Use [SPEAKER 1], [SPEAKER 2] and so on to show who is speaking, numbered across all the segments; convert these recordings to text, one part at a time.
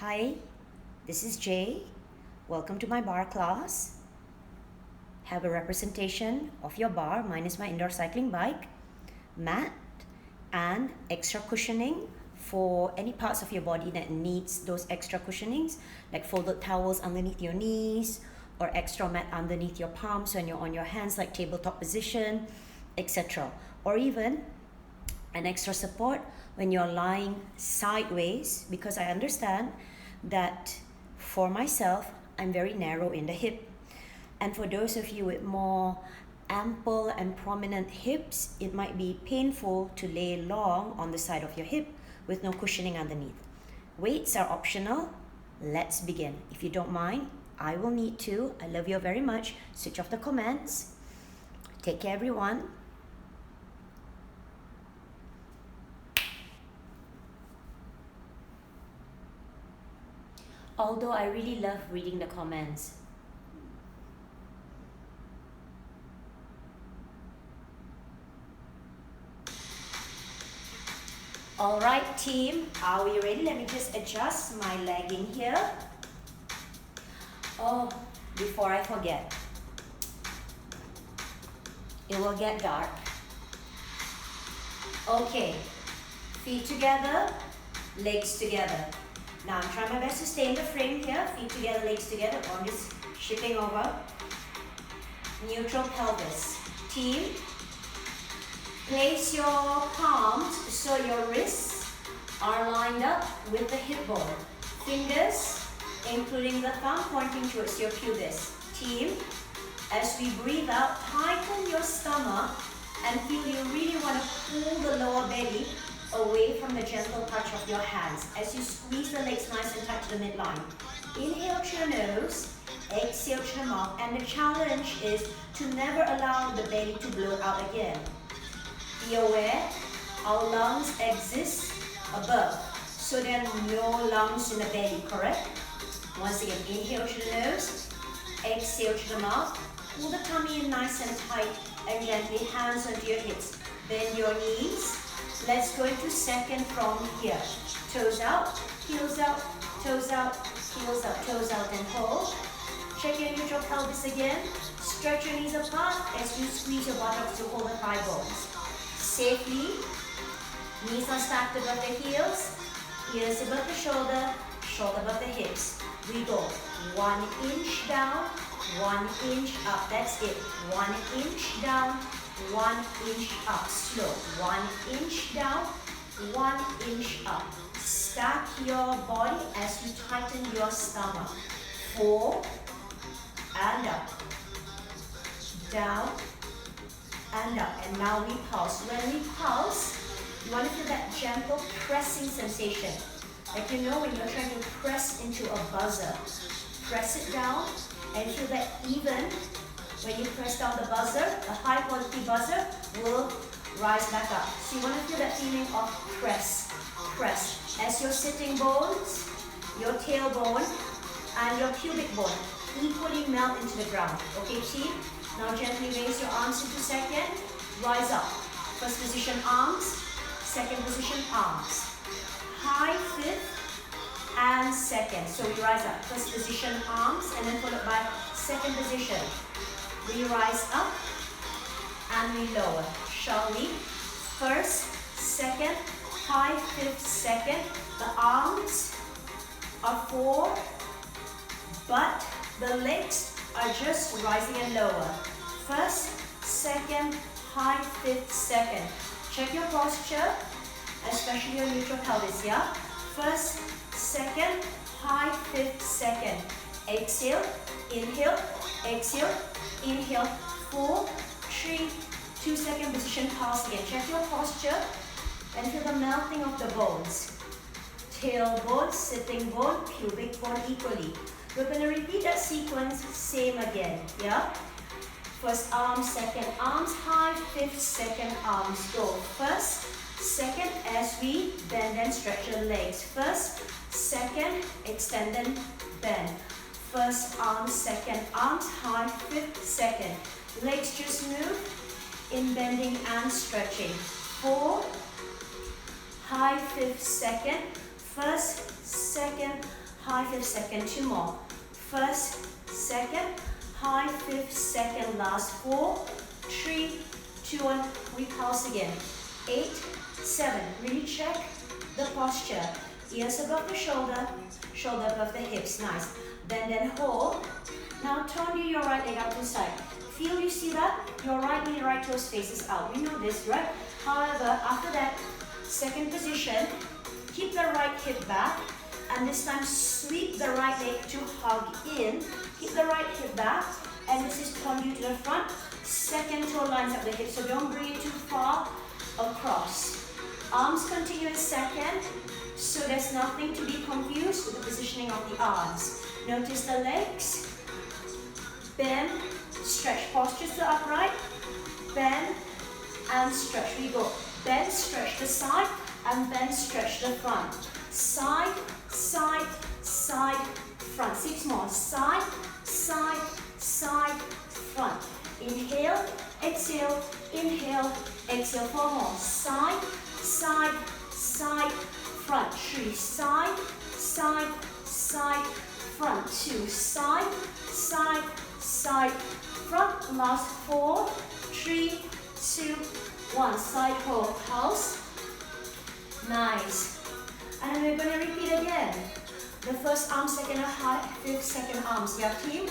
[SPEAKER 1] Hi, this is Jay. Welcome to my bar class. Have a representation of your bar. Mine is my indoor cycling bike, mat, and extra cushioning for any parts of your body that needs those extra cushionings, like folded towels underneath your knees or extra mat underneath your palms when you're on your hands, like tabletop position, etc. Or even an extra support when you're lying sideways, because I understand that for myself, I'm very narrow in the hip. And for those of you with more ample and prominent hips, it might be painful to lay long on the side of your hip with no cushioning underneath. Weights are optional. Let's begin. If you don't mind, I will need to. I love you very much. Switch off the comments. Take care, everyone. Although I really love reading the comments. All right, team, are we ready? Let me just adjust my legging here. Oh, before I forget, it will get dark. Okay, feet together, legs together. Now I'm trying my best to stay in the frame here. Feet together, legs together. I'm just shifting over. Neutral pelvis. Team, place your palms so your wrists are lined up with the hip bone. Fingers, including the thumb, pointing towards your pubis. Team, as we breathe out, tighten your stomach and feel you really want to pull the lower belly away from the gentle touch of your hands as you squeeze the legs nice and tight to the midline. Inhale to your nose, exhale to the mouth, and the challenge is to never allow the belly to blow out again. Be aware, our lungs exist above, so there are no lungs in the belly, correct? Once again, inhale to the nose, exhale to the mouth, pull the tummy in nice and tight, and gently hands onto your hips. Bend your knees. Let's go into second from here. Toes out, heels out, toes out, heels out, toes out, and hold. Check your neutral pelvis again. Stretch your knees apart as you squeeze your buttocks to hold the thigh bones. Safely, knees are stacked above the heels, ears above the shoulder, shoulder above the hips. We go 1 inch down, 1 inch up. That's it. 1 inch down, 1 inch up. Slow. 1 inch down, 1 inch up. Stack your body as you tighten your stomach. 4 and up. Down and up. And now we pulse. When we pulse, you want to feel that gentle pressing sensation. Like you know when you're trying to press into a buzzer. Press it down and feel that even when you press down the buzzer, a high quality buzzer will rise back up. So you want to feel that feeling of press, press. As your sitting bones, your tailbone, and your pubic bone equally melt into the ground. Okay, team? Now gently raise your arms into second, rise up. First position, arms. Second position, arms. High fifth and second. So we rise up. First position, arms, and then followed by second position. We rise up and we lower. Shall we? First, second, high fifth, second. The arms are forward, but the legs are just rising and lower. First, second, high fifth, second. Check your posture, especially your neutral pelvis, yeah? First, second, high fifth, second. Exhale, inhale, exhale, inhale. 4, 3, 2 second position, pulse again. Check your posture and feel the melting of the bones. Tailbone, sitting bone, pubic bone equally. We're going to repeat that sequence, same again, yeah? First arms, second arms, high, fifth, second arms. Go. First, second, as we bend and stretch your legs. First, second, extend and bend. First arms, second arms, high, fifth, second. Legs just move in bending and stretching. 4, high, fifth, second. First, second, high 5th second, 2 more. 1st, 2nd, high 5th second, last 4, 3, 2, 1, we pulse again. 8, 7, really check the posture. Ears above the shoulder, shoulder above the hips, nice. Bend and hold. Now turn your right leg out to the side. Feel you see that? Your right knee, right toes faces out. We know this, right? However, after that, second position, keep the right hip back, and this time sweep the right leg to hug in. Keep the right hip back, and this is turn you to the front. Second toe lines up the hip, so don't bring it too far across. Arms continue in second, so there's nothing to be confused with the positioning of the arms. Notice the legs, bend, stretch, posture to upright, bend and stretch. We go bend, stretch the side, and bend, stretch the front. Side, side, side, front. 6 more. Side, side, side, front. Inhale, exhale, inhale, exhale. 4 more. Side, side, side, front. 3, side, side, side, front. 2, side, side, side, front. Last 4, 3, 2, 1. Side hold, pulse. Nice. And we're going to repeat again. The first arm, second high, 5th second arms. Your team,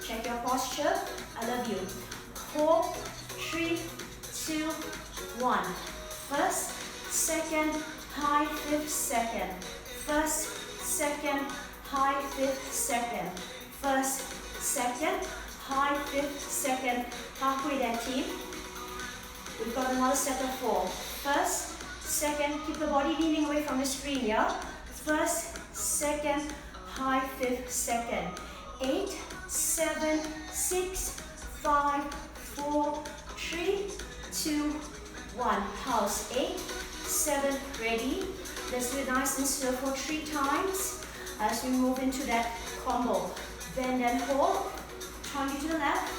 [SPEAKER 1] check your posture. I love you. 4, 3, 2, 1. First, second, high, 5th second. First, second, high, 5th second. First, second, high, 5th second. Halfway there, team. We've got another set of 4. First, second, keep the body leaning away from the screen, yeah? First, second, high 5th second. 8, 7, 6, 5, 4, 3, 2, 1. Pulse. 8, 7, ready. Let's do it nice and slow for 3 times as we move into that combo. Bend and hold. Turn you to the left.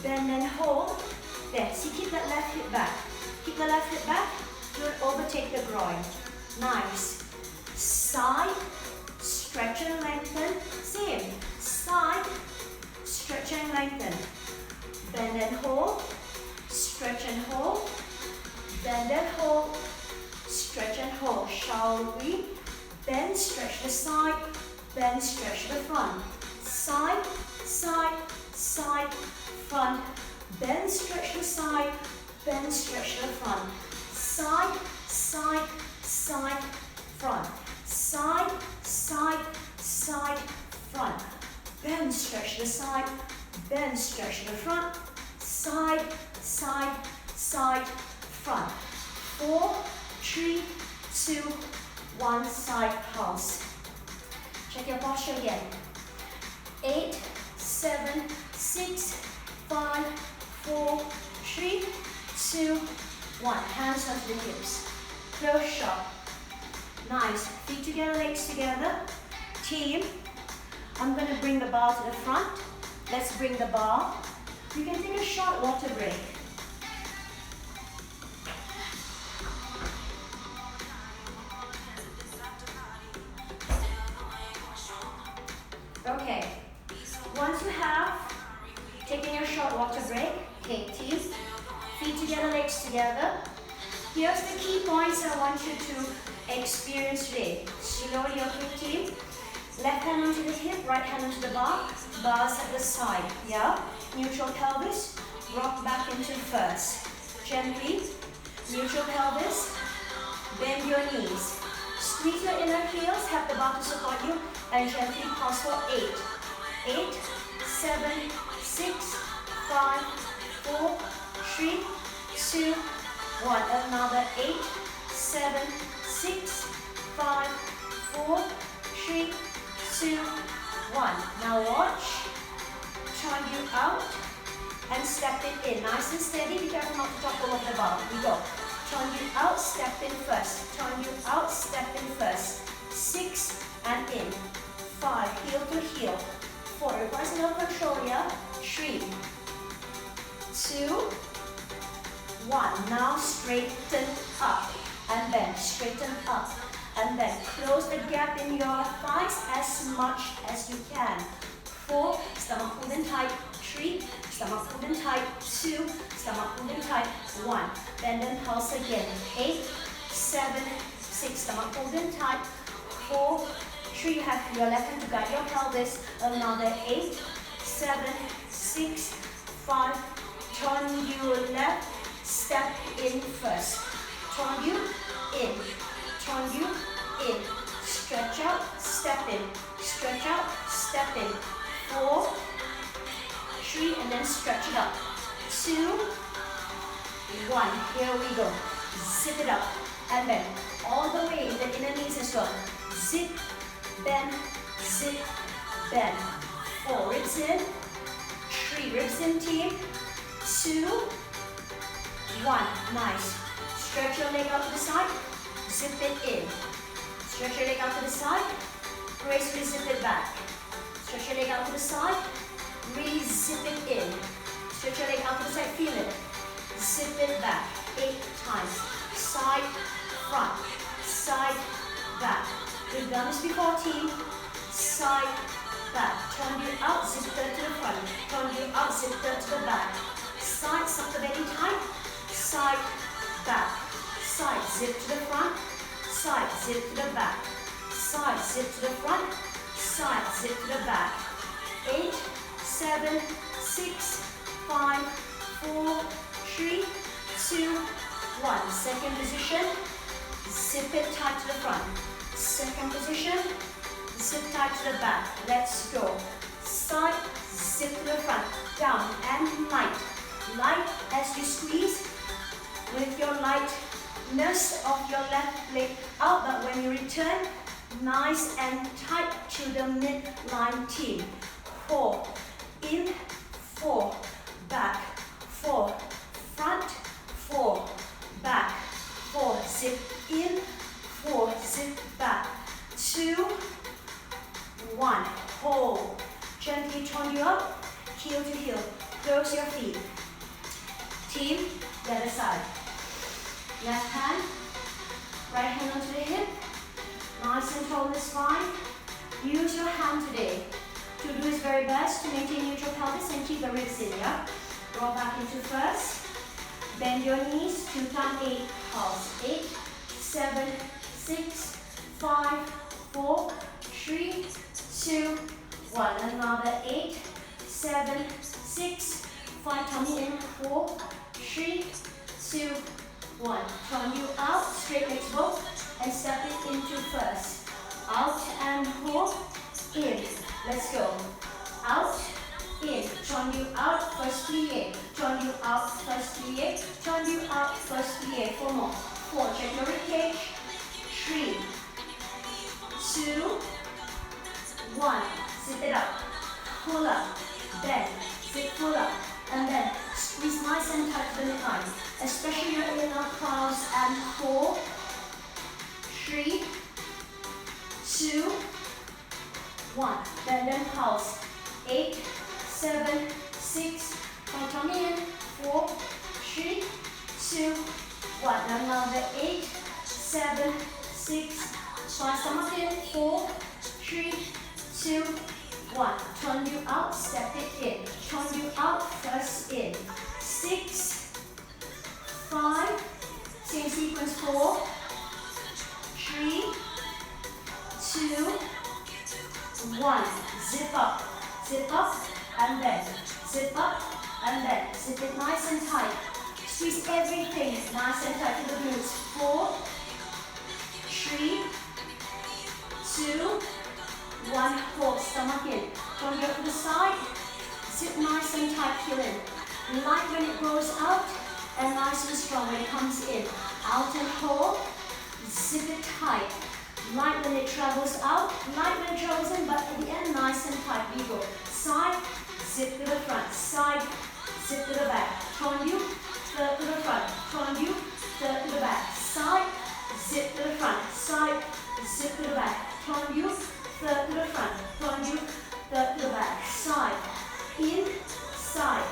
[SPEAKER 1] Bend and hold. There. See, keep that left hip back. Keep the left hip back. Don't overtake the groin. Nice. Side, stretch and lengthen. Same. Side, stretch and lengthen. Bend and hold. Stretch and hold. Bend and hold. Stretch and hold. Shall we? Bend, stretch the side. Bend, stretch the front. Side, side, side, front. Bend, stretch the side. Bend, stretch the front. Side, side, side, front. Side, side, side, front. Bend, stretch the side. Bend, stretch the front. Side, side, side, front. 4, 3, 2, 1. Side pulse. Check your posture again. 8, 7, 6, 5, 4, 3, 2, 1. Hands onto the hips. Close shop. Nice. Feet together, legs together. Team, I'm going to bring the bar to the front. Let's bring the bar. You can take a short water break. Okay. Once you have taken your short water break, okay, team, feet together, legs together. Here's the key points I want you to experience today. Slowly, okay, team. Left hand onto the hip, right hand onto the bar. Bars at the side, yeah? Neutral pelvis, rock back into first. Gently, neutral pelvis, bend your knees. Squeeze your inner heels, have the bar to support you, and gently pulse for 8. 8, 7, 6, 5, 4, 3, 2, 1. Another 8, 7, 6, 5, 4, 3, 2, 1. Now watch. Turn you out and step it in. Nice and steady. Be careful not to topple off the bar. We go. Turn you out, step in first. Turn you out, step in first. 6 and in. 5, heel to heel. 4, requires a little control here. 3, 2, 1. Now straighten up and bend. Straighten up and then close the gap in your thighs as much as you can. 4, stomach pulled in tight. 3, stomach pulled in tight. 2, stomach pulled in tight. 1, bend and pulse again. 8, 7, 6, stomach pulled in tight. 4, 3, you have your left hand to guide your pelvis. Another 8, 7, 6, 5, turn your left, step in first. Turn you in, turn you in. Stretch out, step in, stretch out, step in. 4, 3, and then stretch it up. 2, 1, here we go. Zip it up, and then all the way in the inner knees as well. Zip, bend, zip, bend. 4 ribs in, 3 ribs in team. 2, 1, nice. Stretch your leg out to the side, zip it in. Stretch your leg out to the side, gracefully zip it back. Stretch your leg out to the side, really zip it in. Stretch your leg out to the side, feel it. Zip it back, 8 times. Side, front, side, back. We've done this before, team. Side, back. Turn you out, zip it to the front. Turn you out, zip it to the back. Side, suck the belly tight. Side, back. Side, zip to the front. Side, zip to the back. Side, zip to the front. Side, zip to the back. 8, 7, 6, 5, 4, 3, 2, 1. Second position, zip it tight to the front. Second position, zip tight to the back. Let's go. Side, zip to the front. Down and light. Light as you squeeze with your lightness of your left leg out, but when you return, nice and tight to the midline team. 4, in, 4, back, 4, front, 4, back, 4, zip in, 4, zip back, 2, 1, hold. Gently turn you up, heel to heel. Close your feet. Team, the other side. Left hand, right hand onto the hip. Nice and tall in the spine. Use your hand today to do his very best to maintain neutral pelvis and keep the ribs in, yeah? Roll back into first. Bend your knees, 2 times 8, pulse. 8, 7, 6, 5, 4, 3, 2, 1. Another 8, 7, 6, 5, tummy in, 4, 3, 2, 1. Turn you out, straight legs both, and step it into first. Out and hold, in. Let's go. Out, in. Turn you out, first plie. Turn you out, first plie. Turn you out, first plie. 4 more. 4, check your rib cage. 3, 2, 1. Zip it up. Pull up. Bend. Zip, pull up. And then squeeze nice and tight to the midline. Especially your inner calves and 4, 3, 2, 1. Bend and pulse. 8, 7, 6, 5, come in. 4, 3, 2, 1. Another 8, 7, 6, 5, stomach in. 4, 3, 2, 1. Turn you out, step it in. Turn you out, first in. 6, 5, same sequence. 4, 3, 2, 1. Zip up, and then zip up, and then zip it nice and tight. Squeeze everything nice and tight to the glutes. 4, 3, 2, 1. Hold, stomach in. Turn you to the side. Zip nice and tight, heel in. Light when it goes out, and nice and strong when it comes in. Out and hold. Zip it tight. Light when it travels out, light when it travels in, but at the end, nice and tight. We go. Side, zip to the front. Side, zip to the back. Turn you, third to the front. Turn you, third to the back. Side, zip to the front. Side, zip to the back. Turn you, third to the front. Turn you, third to the back. Side, in, side,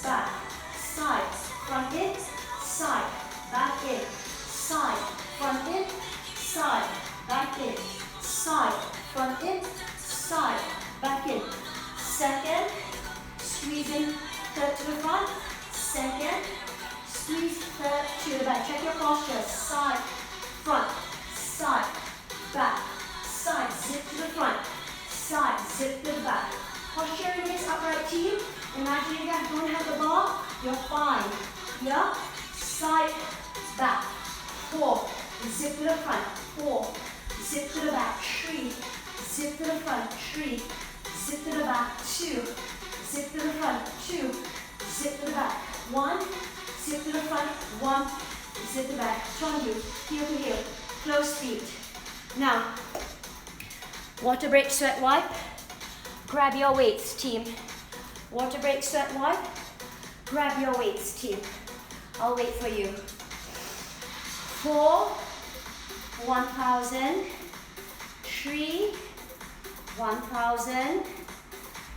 [SPEAKER 1] back. Side, front in, side, back in. Side, front in, side, side, back in. Second, squeeze in, third to the front. Second, squeeze, third to the back. Check your posture. Side, front, side, back, side, zip to the front, side, zip to the back. Posture remains upright, team. Imagine you guys don't have the bar, you're fine. Yeah? Side, back. 4, zip to the front. 4, zip to the back. 3, zip to the front. 3, zip to the back. 2, zip to the front. 2, zip to the back. 1, zip to the front. 1, zip to the back. Turn you, heel to heel. Close feet. Now, water break, sweat wipe. Grab your weights, team. Water break, sweat wipe. Grab your weights, team. I'll wait for you. 4, 1,000. 3, 1,000.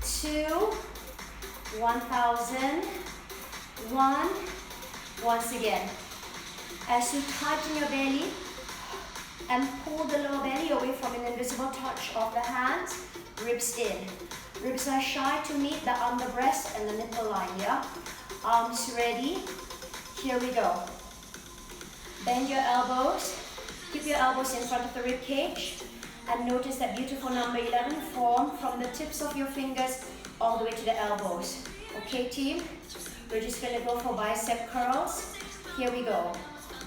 [SPEAKER 1] 2, 1,000. 1. Once again. As you tighten your belly and pull the lower belly away from an invisible touch of the hands, ribs in. Ribs are shy to meet the under breast and the nipple line, yeah? Arms ready. Here we go. Bend your elbows. Keep your elbows in front of the rib cage. And notice that beautiful number 11 form from the tips of your fingers all the way to the elbows. Okay, team? We're just going to go for bicep curls. Here we go.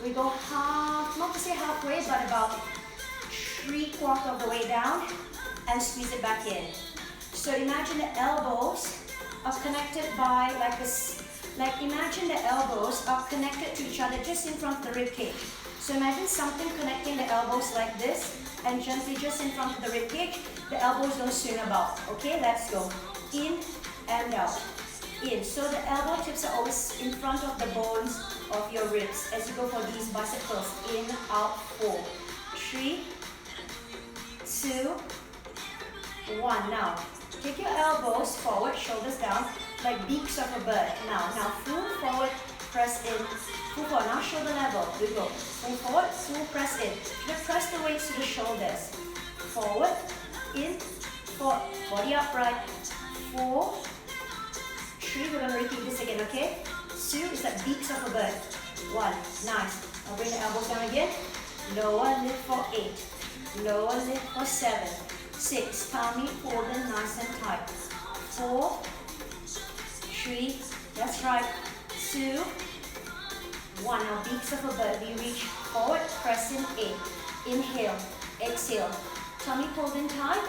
[SPEAKER 1] We go half, not to say halfway, but about 3/4 of the way down and squeeze it back in. So imagine the elbows are connected by like this, like imagine the elbows are connected to each other just in front of the rib cage. So imagine something connecting the elbows like this and gently just in front of the rib cage, the elbows don't swing about. Okay, let's go. In and out. In. So the elbow tips are always in front of the bones of your ribs as you go for these bicep curls. In, out, 4, 3, 2, 1. Now, take your elbows forward, shoulders down, like beaks of a bird. Now, full forward, press in. Full forward. Now shoulder level. We go. Full forward, full press in. Just press the weights to the shoulders. Forward, in, forward. Body upright. 4, 3. We're going to repeat this again, okay? 2 is like beaks of a bird. 1. Nice. Now bring the elbows down again. Lower lift for 8. Lower lift for 7. 6. Tummy pulled in nice and tight. 4, 3. That's right. 2, 1. Now beaks of a bird. We reach forward, press in 8. Inhale, exhale. Tummy pulled in tight.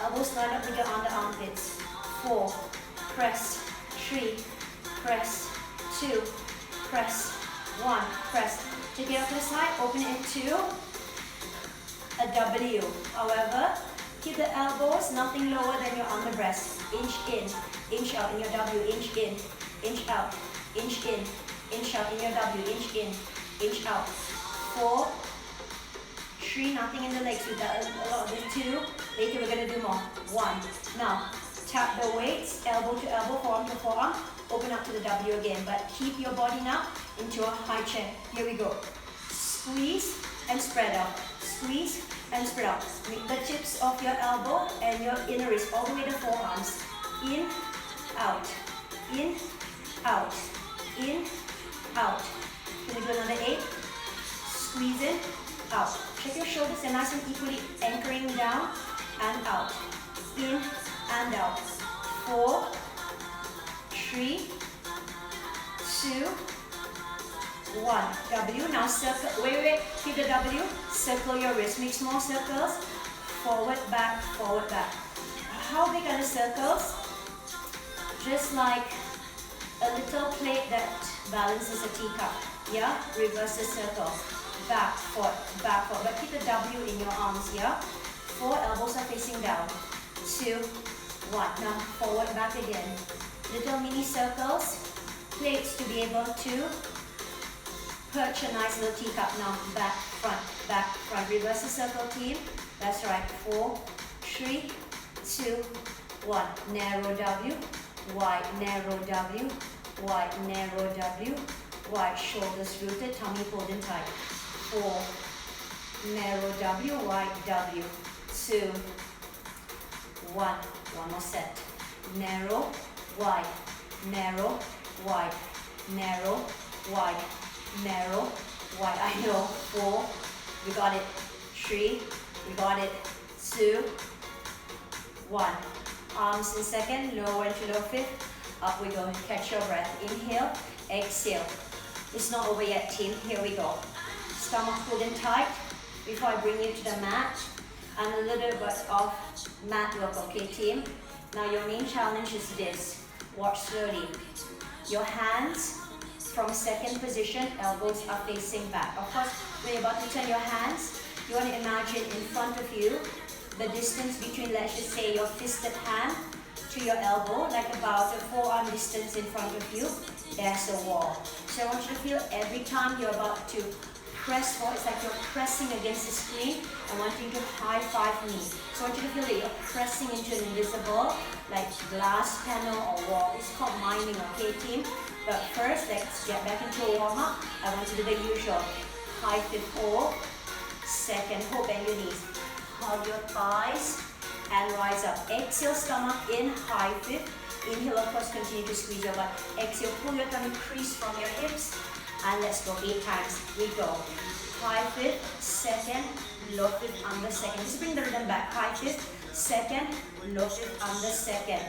[SPEAKER 1] Elbows line up with your under armpits. 4. Press. 3. Press. 2. Press. 1. Press. Take it up to the side. Open it into a W. However, keep the elbows nothing lower than your under breast. Inch in, inch out in your W. Inch in, inch out, inch in, inch out in your W. Inch in, inch out. 4, 3. Nothing in the legs. We've got a lot of this. 2. Later we're going to do more. 1. Now, tap the weights, elbow to elbow, forearm to forearm. Open up to the W again, but keep your body now into a high chair. Here we go. Squeeze and spread out. Squeeze and spread out. With the tips of your elbow and your inner wrist all the way to forearms. In, out, in, out, in, out. Can we do another 8? Squeeze in, out. Check your shoulders, they're nice and equally anchoring down and out. In and out. 4, 3, 2, 1. W. Now circle. Wait. Keep the W. Circle your wrist. Make small circles. Forward, back, forward, back. How big are the circles? Just like a little plate that balances a teacup. Yeah? Reverse the circle. Back, forward, back, forward. But keep the W in your arms. Yeah? 4. Elbows are facing down. 2, 1. Now forward, back again. Little mini circles, plates to be able to perch a nice little teacup. Now back, front. Reverse the circle, team. That's right. 4, 3, 2, 1. Narrow W, wide, narrow W, wide, narrow W, wide. Shoulders rooted, tummy pulled in tight. 4, narrow W, wide W. 2, One more set. Narrow, wide, narrow, wide, narrow, wide, narrow, wide. I know. 4, we got it. 3, we got it. 2, 1. Arms in second, lower into low fifth. Up we go. Catch your breath. Inhale, exhale. It's not over yet, team. Here we go. Stomach pulled in tight. Before I bring you to the mat, and a little bit of mat work, okay, team? Now your main challenge is this. Watch slowly. Your hands from second position, elbows are facing back. Of course, when you're about to turn your hands, you want to imagine in front of you, the distance between, let's just say, your fisted hand to your elbow, like about a forearm distance in front of you, there's a wall. So I want you to feel every time you're about to press forward, it's like you're pressing against the screen and wanting to high five me. So I want you to feel that you're pressing into an invisible, like glass panel or wall. It's called miming, okay, team? But first, let's get back into a warm up. I want you to do the usual. High fifth hold, second hold, bend your knees. Hug your thighs and rise up. Exhale, stomach in, high fifth. Inhale, of course, continue to squeeze your butt. Exhale, pull your tummy crease from your hips. And let's go 8 times. We go. High fifth, second, low fifth, under second. Just bring the rhythm back. High fifth, second, low fifth, under second.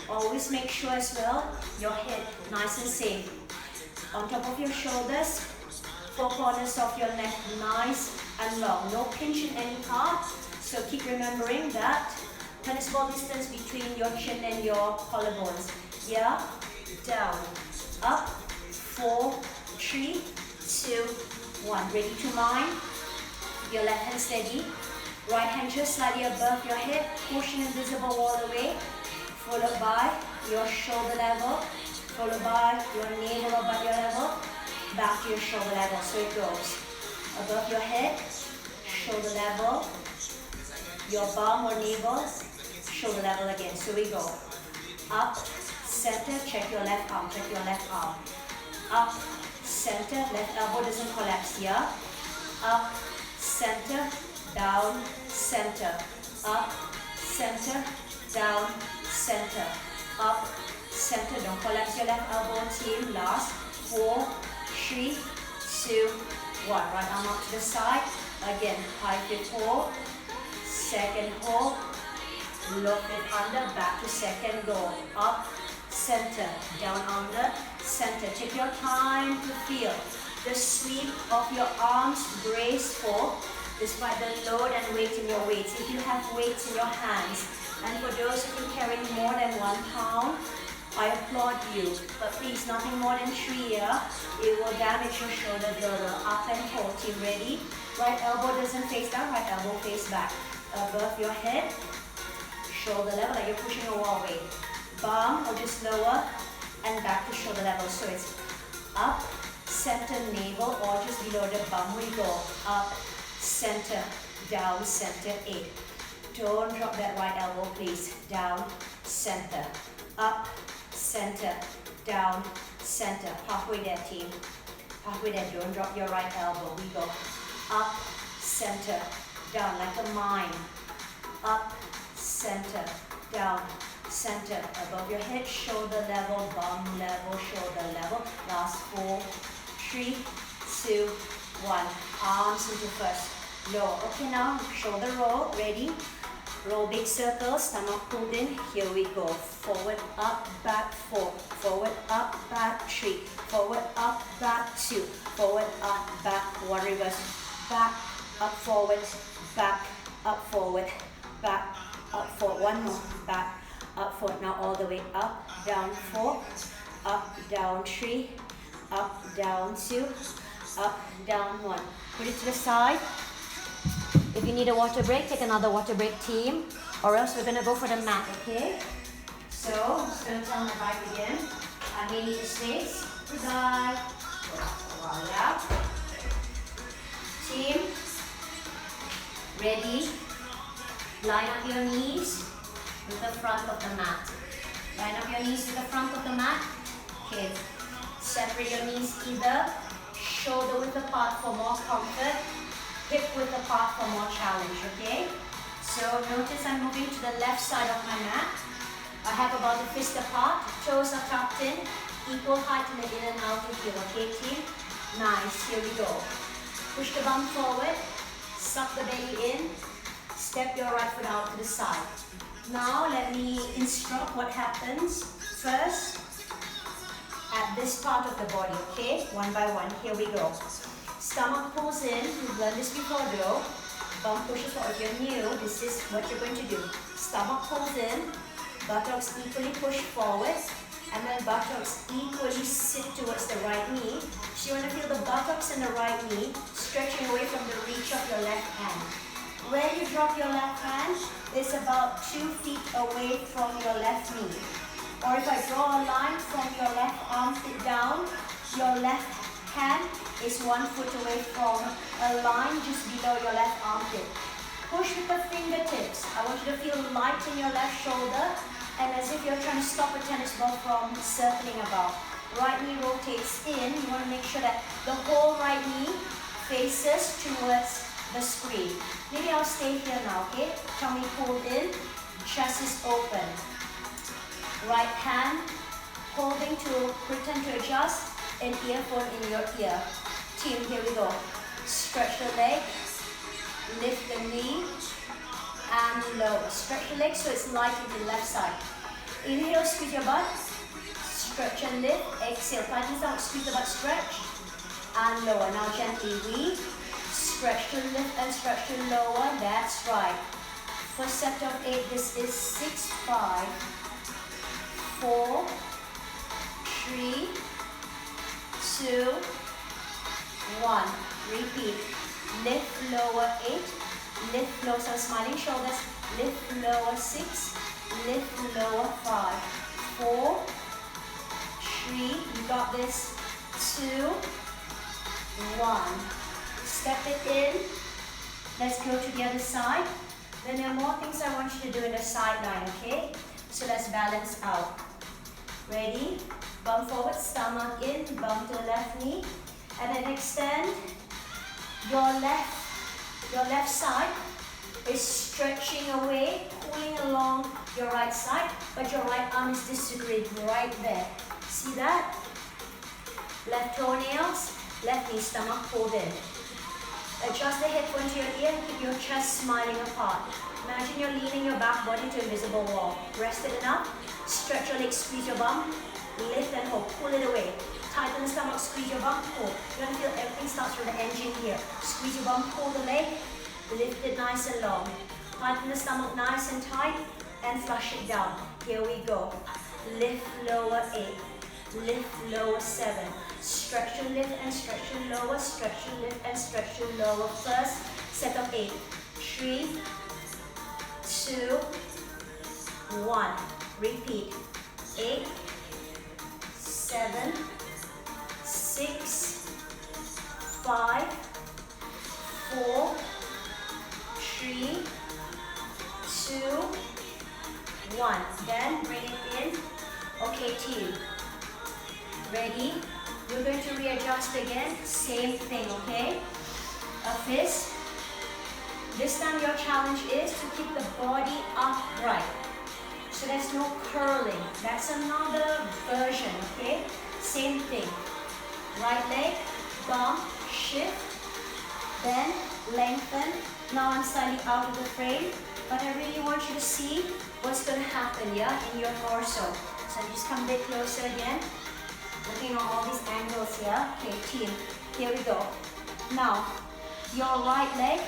[SPEAKER 1] Always make sure as well, your head nice and safe. On top of your shoulders, 4 corners of your neck nice and long. No pinch in any part. So keep remembering that tennis ball distance between your chin and your collarbones. Yeah, down, up, 4, 3, 2, 1. Ready to mime? Your left hand steady. Right hand just slightly above your head, pushing invisible wall away. Followed by your shoulder level. Followed by your navel above your level. Back to your shoulder level. So it goes above your head, shoulder level. Your bum or navel, shoulder level again. So we go up, center, check your left arm, check your left arm. Up, center, left elbow doesn't collapse here. Up, center, down, center. Up, center, down, center. Up, center, don't collapse your left elbow, team. Last, 4, 3, 2, 1. Right arm out to the side. Again, high fifth hold. Second hold. Low fifth under, back to second go. Up, center, down under, center. Take your time to feel the sweep of your arms, graceful, despite the load and weight in your weights. If you have weights in your hands, and for those of you carrying more than 1 pound, I applaud you. But please, nothing more than 3 here. It will damage your shoulder girdle. Up and hold, team, ready? Right elbow doesn't face down, right elbow face back. Above your head, shoulder level, like you're pushing a wall away. Bum or just lower and back to shoulder level. So it's up, center, navel, or just below the bum. We go up, center, down, center, 8. Don't drop that right elbow, please. Down, center, up, center, down, center. Halfway there, team. Halfway there. Don't drop your right elbow. We go up, center, down like a mime. Up, center, down, center. Above your head, shoulder level, bum level, shoulder level. Last 4, 3, 2, 1. Arms into first. Lower. Okay, now shoulder roll. Ready? Roll big circles. Stomach pulled in. Here we go. Forward, up, back, 4. Forward, up, back, 3. Forward, up, back, 2. Forward, up, back, 1. Reverse. Back, up, forward, back, up, forward, back, up, forward. 1 more. Back, up, forward. Now all the way up, down, 4. Up, down, 3. Up, down, 2. Up, down, 1. Put it to the side. If you need a water break, take another water break, team. Or else we're going to go for the mat, okay? So, I'm just going to tell my bike again. I may need a space. Goodbye. Voila. Team. Ready? Line up your knees with the front of the mat. Line up your knees with the front of the mat. Okay. Separate your knees either shoulder width apart for more comfort, hip width apart for more challenge, okay? So notice I'm moving to the left side of my mat. I have about a fist apart, toes are tucked in, equal height in the in and out of heel, okay team? Nice, here we go. Push the bum forward, suck the belly in, step your right foot out to the side. Now let me instruct what happens first at this part of the body, okay? One by one, here we go. Stomach pulls in, you've learned this before though. Bum pushes forward. If you're new, this is what you're going to do. Stomach pulls in, buttocks equally push forward, and then buttocks equally sit towards the right knee. So you want to feel the buttocks and the right knee stretching away from the reach of your left hand. Where you drop your left hand is about 2 feet away from your left knee. Or if I draw a line from your left armpit down, your left hand is 1 foot away from a line just below your left armpit. Push with the fingertips. I want you to feel light in your left shoulder and as if you're trying to stop a tennis ball from circling about. Right knee rotates in. You want to make sure that the whole right knee faces towards the screen. Maybe I'll stay here now, okay? Tummy pulled in, chest is open. Right hand holding to pretend to adjust an earphone in your ear. Team, here we go. Stretch the leg, lift the knee, and lower. Stretch the leg so it's light into the left side. Inhale, squeeze your butt. Stretch and lift. Exhale, tighten the stomach, squeeze the butt, stretch, and lower. Now gently we stretch to lift and stretch to lower. That's right. First set of 8. This is 6, 5, 4, 3, 2, 1. Repeat. Lift, lower 8. Lift, lower, so smiling shoulders. Lift, lower 6. Lift, lower 5, 4, 3. You got this. 2, 1. Step it in. Let's go to the other side. Then there are more things I want you to do in the sideline, okay? So let's balance out. Ready? Bum forward, stomach in, bum to the left knee. And then extend. Your left side is stretching away, pulling along your right side, but your right arm is distributed right there. See that? Left toenails, left knee, stomach pulled in. Adjust the headphone to your ear and keep your chest smiling apart. Imagine you're leaning your back body to a invisible wall. Rested enough? Stretch your legs, squeeze your bum, lift and hold, pull it away. Tighten the stomach, squeeze your bum, pull. You're going to feel everything starts from the engine here. Squeeze your bum, pull the leg, lift it nice and long. Tighten the stomach nice and tight and flush it down. Here we go. Lift, lower 8. Lift, lower 7. Stretch and lift and stretch and lower, stretch and lift and stretch and lower. First set of 8. 3, 2, 1. Repeat. 8, 7, 6, 5, 4, 3, 2, 1. Then bring it in. Okay, team. Ready? We're going to readjust again. Same thing, okay? A fist. This time your challenge is to keep the body upright. So there's no curling. That's another version, okay? Same thing. Right leg, bump, shift, bend, lengthen. Now I'm slightly out of the frame, but I really want you to see what's going to happen, yeah, in your torso. So just come a bit closer again. Looking at all these angles here. Okay, team, here we go. Now, your right leg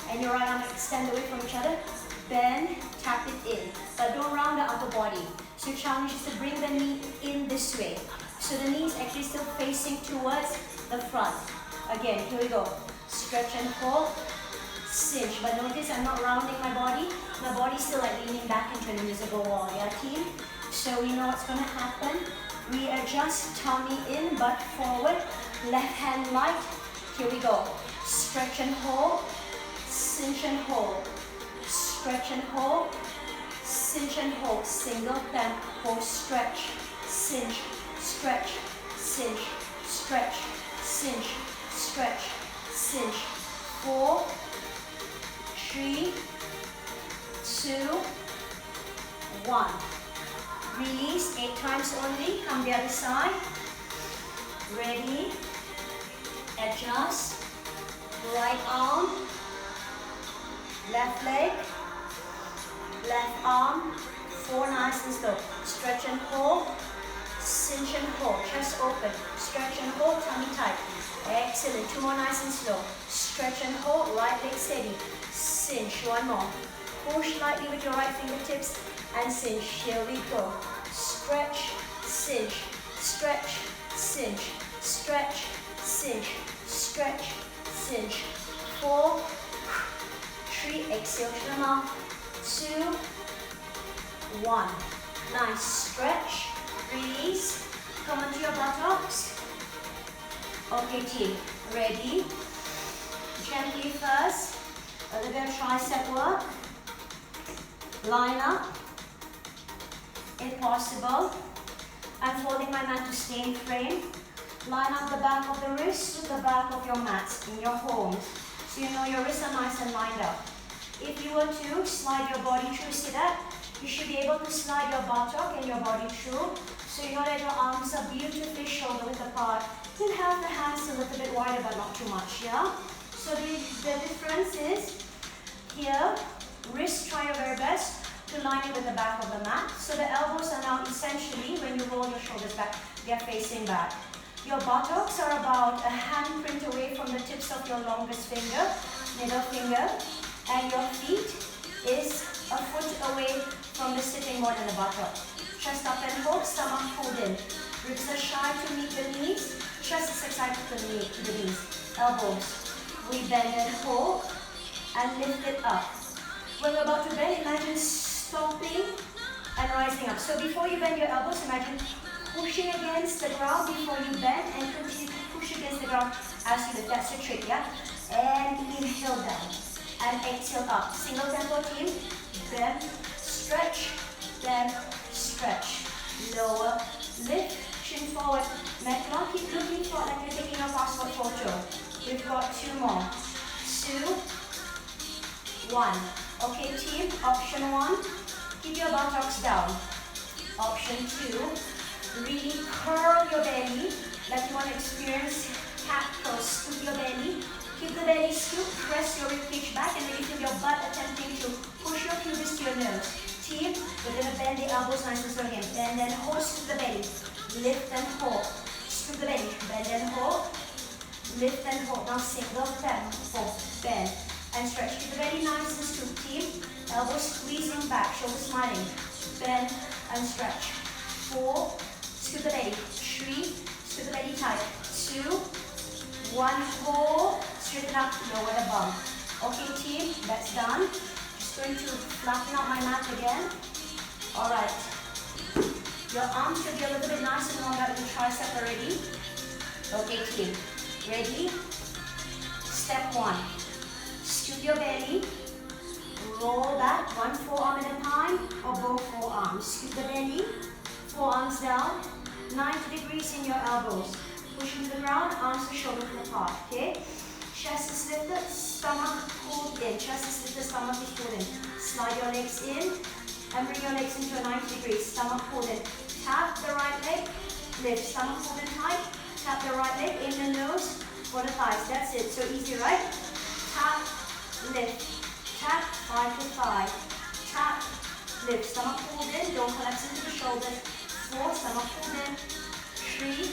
[SPEAKER 1] and your right arm extend away from each other. Bend, tap it in, but don't round the upper body. So your challenge is to bring the knee in this way. So the knee is actually still facing towards the front. Again, here we go. Stretch and hold, cinch. But notice I'm not rounding my body. My body's still like leaning back into an invisible wall, yeah, team? So you know what's going to happen. We adjust, tummy in, butt forward, left hand light. Here we go. Stretch and hold, cinch and hold. Stretch and hold, cinch and hold. Single thumb, hold, stretch, cinch, stretch, cinch, stretch, cinch, stretch, cinch. 4, 3, 2, 1. Release 8 times only. Come the other side. Ready. Adjust. Right arm. Left leg. Left arm. 4 nice and slow. Stretch and hold. Cinch and hold. Chest open. Stretch and hold. Tummy tight. Excellent. 2 more nice and slow. Stretch and hold. Right leg steady. Cinch. 1 more. Push lightly with your right fingertips and cinch. Here we go. Stretch, cinch, stretch, cinch, stretch, cinch, stretch, cinch. 4, 3, exhale to the mouth. 2, 1. Nice. Stretch, release. Come onto your buttocks. Okay, team. Ready? Gently first. A little bit of tricep work. Line up. If possible. I'm folding my mat to stay in frame. Line up the back of the wrist to the back of your mat in your homes. So you know your wrists are nice and lined up. If you were to slide your body through, see that? You should be able to slide your buttock and your body through. So you know that your arms are beautifully shoulder width apart. You can have the hands a little bit wider but not too much, yeah? So the difference is here, wrist, try your very best to line it with the back of the mat. So the elbows are now essentially, when you roll your shoulders back, they are facing back. Your buttocks are about a handprint away from the tips of your longest finger, middle finger, and your feet is a foot away from the sitting board and the buttock. Chest up and hold, stomach pulled in. Ribs are shy to meet the knees, chest is excited to meet the knees. Elbows, we bend and hold, and lift it up. When we're about to bend, imagine stopping and rising up. So before you bend your elbows, imagine pushing against the ground before you bend and continue to push against the ground as you lift. That's the trick, yeah? And inhale down and exhale up. Single tempo, team. Bend, stretch, bend, stretch. Lower, lift, chin forward, neck long. Keep looking for like you're taking a passport photo. We've got 2 more. 2, 1. Okay, team. Option 1. Keep your buttocks down. Option 2, really curl your belly, like you want to experience cat curls. Scoop your belly, keep the belly scooped, press your ribcage back, and then you feel your butt attempting to push your pelvis to your nose. Team, we're going to bend the elbows nice and slow again. Bend and hold, scoop the belly, lift and hold, scoop the belly, bend and hold, lift and hold. Now single tempo, bend and stretch. Keep the belly nice and scooped, team. Elbows squeezing back, shoulders smiling. Bend and stretch. 4, scoop the belly. 3, scoop the belly tight. 2, 1, hold, straighten up, lower the bum. Okay, team, that's done. Just going to flatten out my mat again. Alright. Your arms should be a little bit nice and long out of the tricep already. Okay, team. Ready? Step 1. Scoop your belly. Roll back, 1 forearm at a time, or both forearms. Scoop the belly, forearms down, 90 degrees in your elbows. Push into the ground, arms to shoulder apart, okay? Chest is lifted, stomach pulled in. Chest is lifted, stomach is pulled in. Slide your legs in, and bring your legs into a 90 degrees. Stomach pulled in. Tap the right leg, lift. Stomach pulled in tight. Tap the right leg, in the nose, for the thighs. That's it, so easy, right? Tap, lift. Tap, 5 to 5. Tap, lift. Stomach pulled in, don't collapse into the shoulders. 4, stomach pulled in. 3,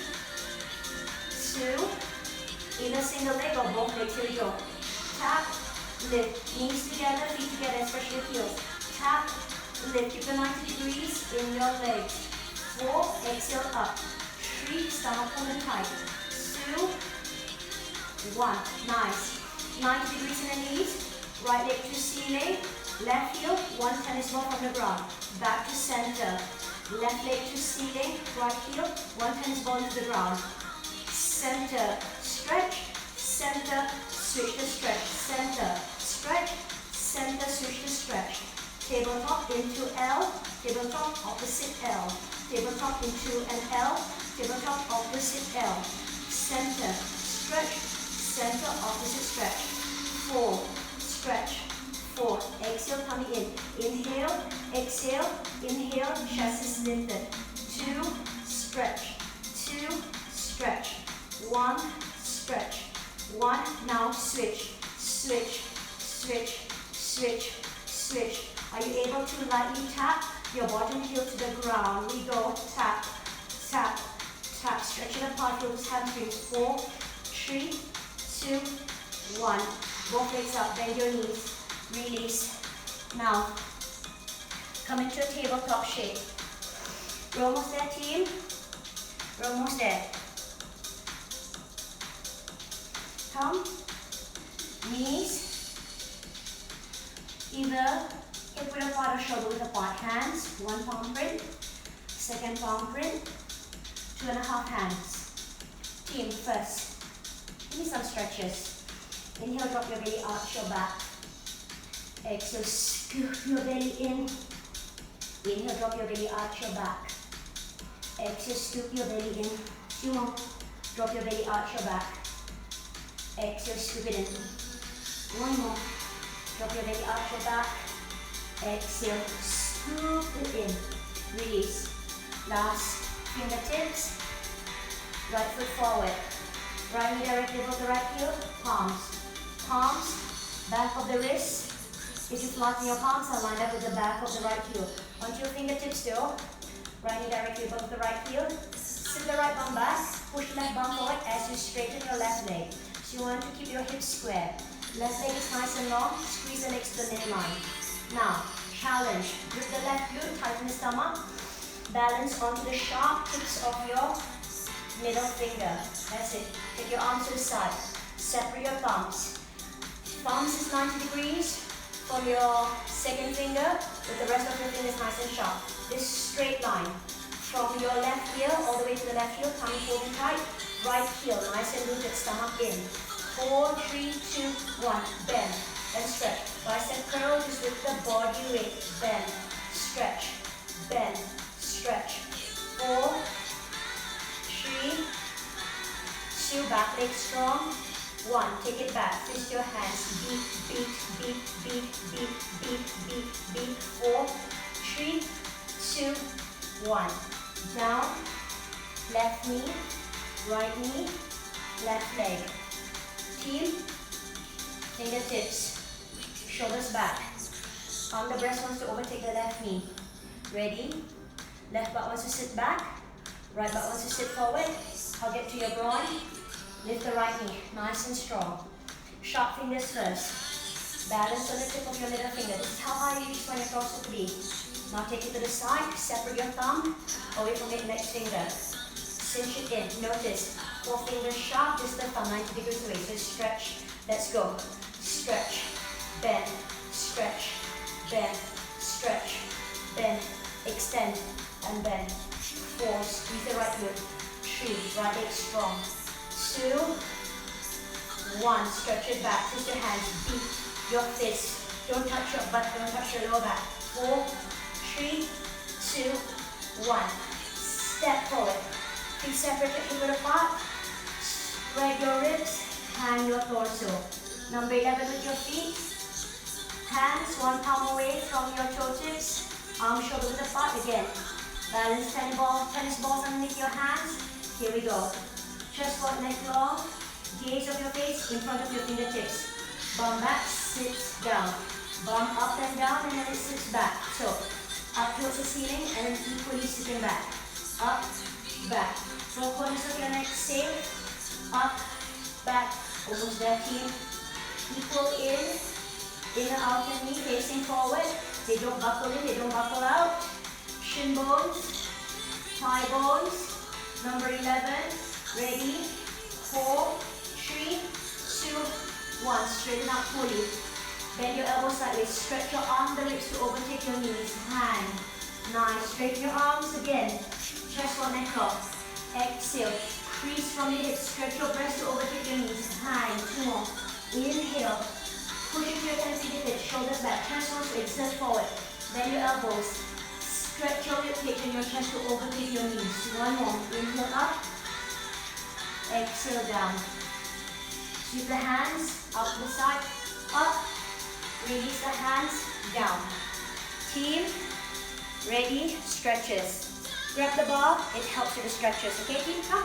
[SPEAKER 1] 2, either single leg or both legs. Here we go. Tap, lift. Knees together, feet together, especially heels. Tap, lift. Keep the 90 degrees in your legs. 4, exhale up. 3, stomach pulled in tight. 2, 1. Nice. 90 degrees in the knees. Right leg to ceiling, left heel, 1 tennis ball from the ground. Back to center. Left leg to ceiling, right heel, 1 tennis ball to the ground. Center, stretch, center, switch to stretch. Center, stretch, center, switch to stretch. Tabletop into L, tabletop opposite L. Tabletop into an L, tabletop opposite L. Center, stretch, center, opposite stretch. 4, stretch, 4. Exhale, tummy in. Inhale, exhale, inhale, chest is lifted. 2, stretch. 2, stretch. 1, stretch. 1, now switch. Switch, switch, switch, switch. Are you able to lightly tap your bottom heel to the ground? We go tap, tap, tap. Stretch it apart, feel those hamstrings. 4, 3, 2, 1. Both legs up, bend your knees. Release. Now, come into a tabletop shape. We're almost there, team. We're almost there. Come, knees, either hip width apart or shoulder width apart. Hands, 1 palm print, 2nd palm print, 2.5 hands. Team, first, give me some stretches. Inhale, drop your belly, arch your back. Exhale, scoop your belly in. Inhale, drop your belly, arch your back. Exhale, scoop your belly in. 2 more. Drop your belly, arch your back. Exhale, scoop it in. 1 more. Drop your belly, arch your back. Exhale, scoop it in. Release. Last, fingertips. Right foot forward. Right knee directly above the right heel. Palms. Palms, back of the wrist. If you flatten your palms, are lined up with the back of the right heel. Onto your fingertips still. Right knee directly above the right heel. Sit the right bum back. Push left bum forward as you straighten your left leg. So you want to keep your hips square. Left leg is nice and long. Squeeze the legs to the midline. Now, challenge. Grip the left glute, tighten the stomach. Balance onto the sharp tips of your middle finger. That's it. Take your arms to the side. Separate your thumbs. Thumbs is 90 degrees from your second finger, with the rest of your fingers nice and sharp. This straight line from your left heel all the way to the left heel, tummy holding tight. Right heel, nice and rooted, stomach in. 4, 3, 2, 1. Bend and stretch. Bicep curl just with the body weight. Bend, stretch, bend, stretch. 4, 3, 2. Back leg strong. 1. Take it back. Twist your hands. Beat, beat, beat, beat, beat, beat, beat, beat. 4, 3, 2, 1. Down. Left knee. Right knee. Left leg. Team. Fingertips. Shoulders back. Arm the breast wants to overtake the left knee. Ready? Left butt wants to sit back. Right butt wants to sit forward. Hug it to your groin. Lift the right knee, nice and strong. Sharp fingers first. Balance on the tip of your middle finger. This is how high you just want your torso to be. Now take it to the side, separate your thumb away from your next finger. Cinch it in. Notice, 4 fingers sharp, just the thumb 90 degrees away. So stretch, let's go. Stretch, bend, stretch, bend, stretch, bend, extend, and bend. 4, squeeze the right glute. 3, right leg strong. 2, 1, stretch it back, twist your hands, beat your fists, don't touch your butt, don't touch your lower back. 4, 3, 2, 1, step forward, feet separate, hip width apart, spread your ribs, hang your torso. Number 11 with your feet, hands 1 palm away from your toe tips, arms shoulder width apart again. Balance tennis balls underneath your hands. Here we go. Chest squat, neck long, gaze of your face in front of your fingertips. Bum back, sits down. Bum up and down, and then it sits back. So, up towards the ceiling, and then equally sitting back. Up, back. 4 corners of your neck safe. Up, back. Almost there, team. Equal in, inner outer knee facing forward. They don't buckle in, they don't buckle out. Shin bones, thigh bones. Number 11. Ready? 4, 3, 2, 1. Straighten up fully. Bend your elbows sideways. Stretch your arm, the ribs to overtake your knees. Hang. Nice. Straighten your arms again. Chest or neck up. Exhale. Crease from your hips. Stretch your breast to overtake your knees. Hang. 2 more. Inhale. Push into your 10 fingertips. Shoulders back. Chest wants to exert forward. Bend your elbows. Stretch your rib cage and your chest to overtake your knees. 1 more. Inhale up. Exhale down. Sweep the hands out to the side. Up. Release the hands, down. Team, ready, stretches. Grab the bar, it helps with the stretches. Okay, team, come.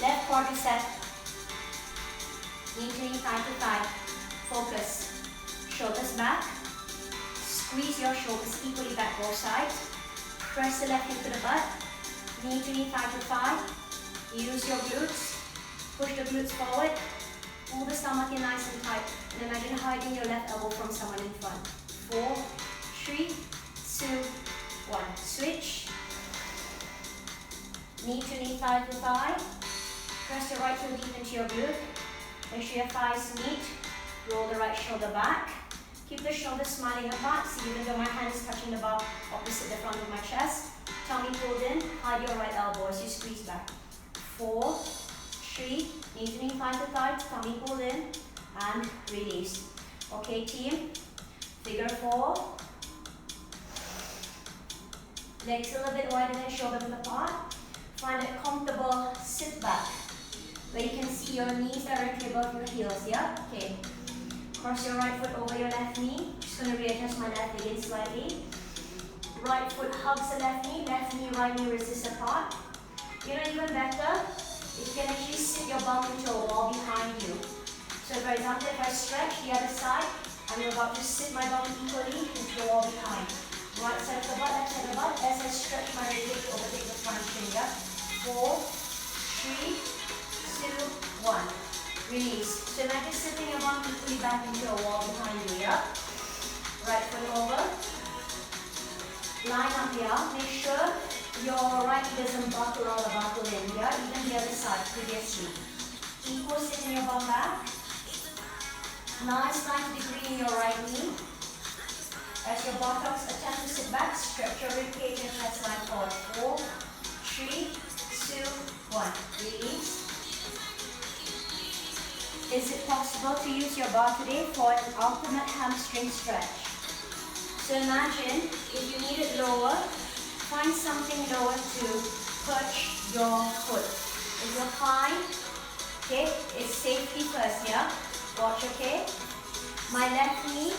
[SPEAKER 1] Left quadricep. Knee to knee, thigh to thigh. Focus. Shoulders back. Squeeze your shoulders equally back both sides. Press the left hip to the butt. Knee to knee, thigh to thigh. Use your glutes. Push the glutes forward. Pull the stomach in nice and tight. And imagine hiding your left elbow from someone in front. 4, 3, 2, 1. Switch. Knee to knee, thigh to thigh. Press your right heel deep into your glute. Make sure your thighs meet. Roll the right shoulder back. Keep the shoulders smiling apart. See, even though my hand is touching the bar opposite the front of my chest. Tummy pulled in. Hide your right elbow as you squeeze back. 4, 3, knee to knee, thigh to thigh. Tummy pulled in. And release. Okay, team. Figure 4. Legs a little bit wider than shoulder width apart. Find a comfortable sit back, where you can see your knees directly above your heels, yeah? Okay. Cross your right foot over your left knee. Just going to readjust my left leg in slightly. Right foot hugs the left knee, right knee resists apart. You know, even better, if you can actually sit your bum into a wall behind you. So for example, if I stretch the other side, I'm about to sit my bum equally into the wall behind. Right side of the butt, left side of the butt, as I stretch my right leg to overtake the front finger. 4, 3, 2, 1. Release. So imagine sitting your bum equally back into a wall behind you, yeah? Right foot over. Line up here. Make sure your right knee doesn't buckle out or buckle in, yeah? Even the other side previously. Equal sitting your bum back. Nice 90 degree in your right knee. As your buttocks attempt to sit back, stretch your rib cage and chest line forward. 4, 3, 2, 1. Release. Is it possible to use your bar today for an ultimate hamstring stretch? So imagine if you need it lower, find something lower to perch your foot. If you're fine, okay, it's safety first, yeah? Watch, okay? My left knee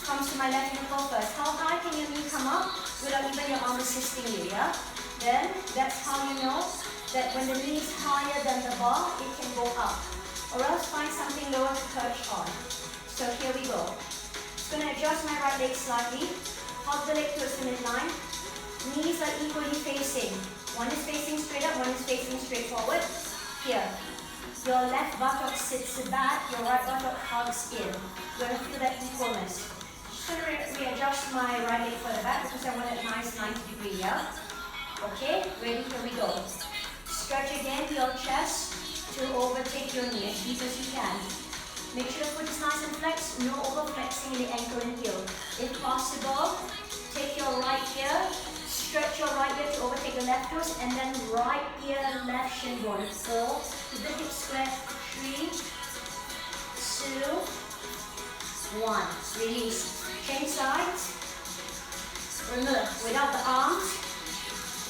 [SPEAKER 1] comes to my left ankle first. How high can your knee come up without even your arm assisting you, yeah? Then, that's how you know that when the knee is higher than the bar, it can go up. Or else find something lower to perch on. So here we go. Just going to adjust my right leg slightly. Hug the leg towards the midline. Knees are equally facing. One is facing straight up, one is facing straight forward. Here. Your left buttock sits back, your right buttock hugs in. You're going to feel that equalness. Just going to readjust my right leg further back because I want a nice 90 degree, yeah? Okay, ready, here we go. Stretch again your chest to overtake your knee as deep as you can. Make sure the foot is nice and flexed, no over flexing in the ankle and heel. If possible, take your right ear, stretch your right ear to overtake the left toes, and then right ear, left shin bone. 4, to the hip square, 3, 2, 1. Release. Change sides. Remember, without the arms,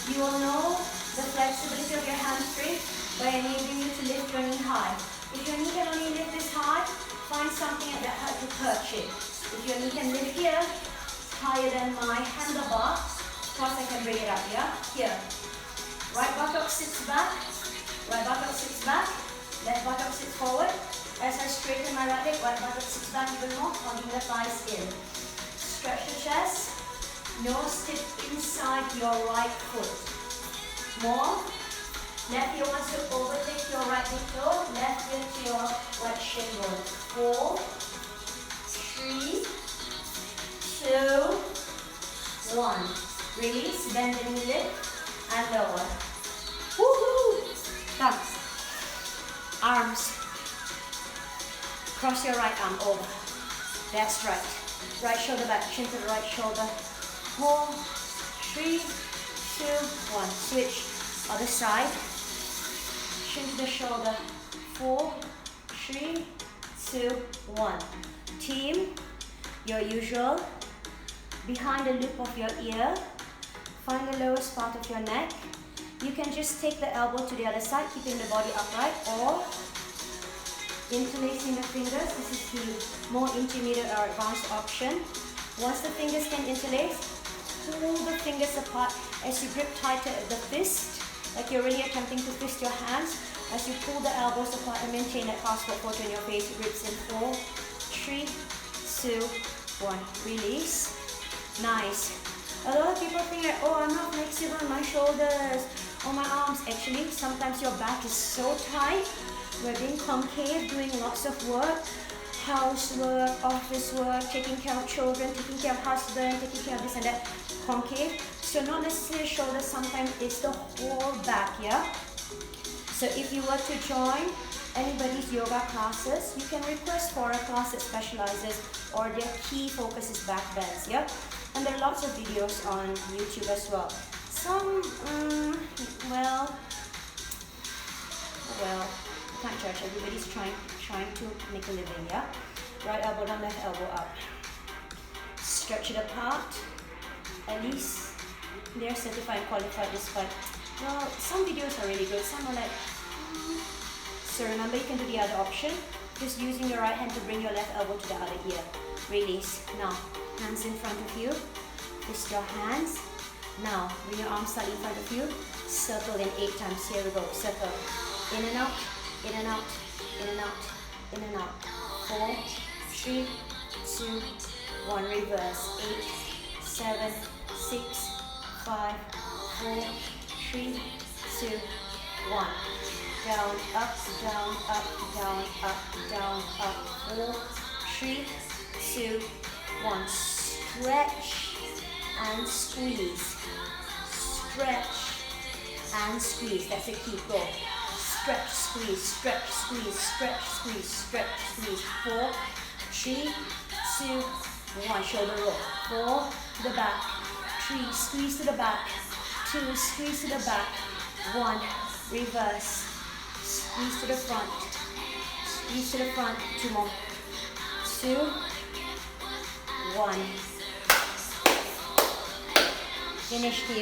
[SPEAKER 1] you will know the flexibility of your hamstring by enabling you to lift your knee high. If your knee can only lift this high, find something at that height to perch it. If your knee can lift here, it's higher than my handlebar, of course I can bring it up, yeah? Here. Right buttock sits back, left buttock sits forward. As I straighten my right leg, right buttock sits back even more, hugging the thighs in. Stretch the chest, nose tip inside your right foot. More. Left heel wants to overtake your right big toe, left heel to your right shin bone. 4, 3, 2, 1. Release, bend the knee lift, and lower. Woohoo! Come. Arms. Cross your right arm over. That's right. Right shoulder back, chin to the right shoulder. 4, 3, 2, 1. Switch. Other side. Chin to the shoulder. 4, 3, 2, 1. Team, your usual. Behind the loop of your ear, find the lowest part of your neck. You can just take the elbow to the other side, keeping the body upright, or interlacing the fingers. This is the more intermediate or advanced option. Once the fingers can interlace, pull the fingers apart as you grip tighter at the fist, like you're really attempting to fist your hands. As you pull the elbows apart and maintain that passport photo in your face, ribs in 4, 3, 2, 1. Release. Nice. A lot of people think that, oh, I'm not flexible in my shoulders or my arms. Actually, sometimes your back is so tight. We're being concave, doing lots of work. Housework, office work, taking care of children, taking care of husband, taking care of this and that. Concave. So not necessarily shoulders, sometimes it's the whole back, yeah? So if you were to join anybody's yoga classes, you can request for a class that specializes or their key focus is back bends, yeah? And there are lots of videos on YouTube as well. Some, well, I can't judge. Everybody's trying to make a living, yeah? Right elbow down, left elbow up. Stretch it apart. At least they're certified and qualified despite, well, some videos are really good. Some are like, So remember, you can do the other option. Just using your right hand to bring your left elbow to the other ear. Release. Now, hands in front of you. Twist your hands. Now, bring your arms slightly in front of you. Circle in 8 times. Here we go. Circle. In and out, in and out, in and out, in and out. 4, 3, 2, 1. Reverse. 8, 7, 6, 5, 4, 3, 2, 1. Down, up, down, up, down, up, down, up. 4, 3, 2, 1. Stretch and squeeze. Stretch and squeeze. That's a key. Go. Stretch, squeeze, stretch, squeeze, stretch, squeeze, stretch, squeeze. 4, 3, 2, 1. Shoulder roll. 4 to the back. 3, squeeze to the back. 2, squeeze to the back. 1, reverse. Squeeze to the front. Squeeze to the front. 2 more. 2, 1. Finish, team.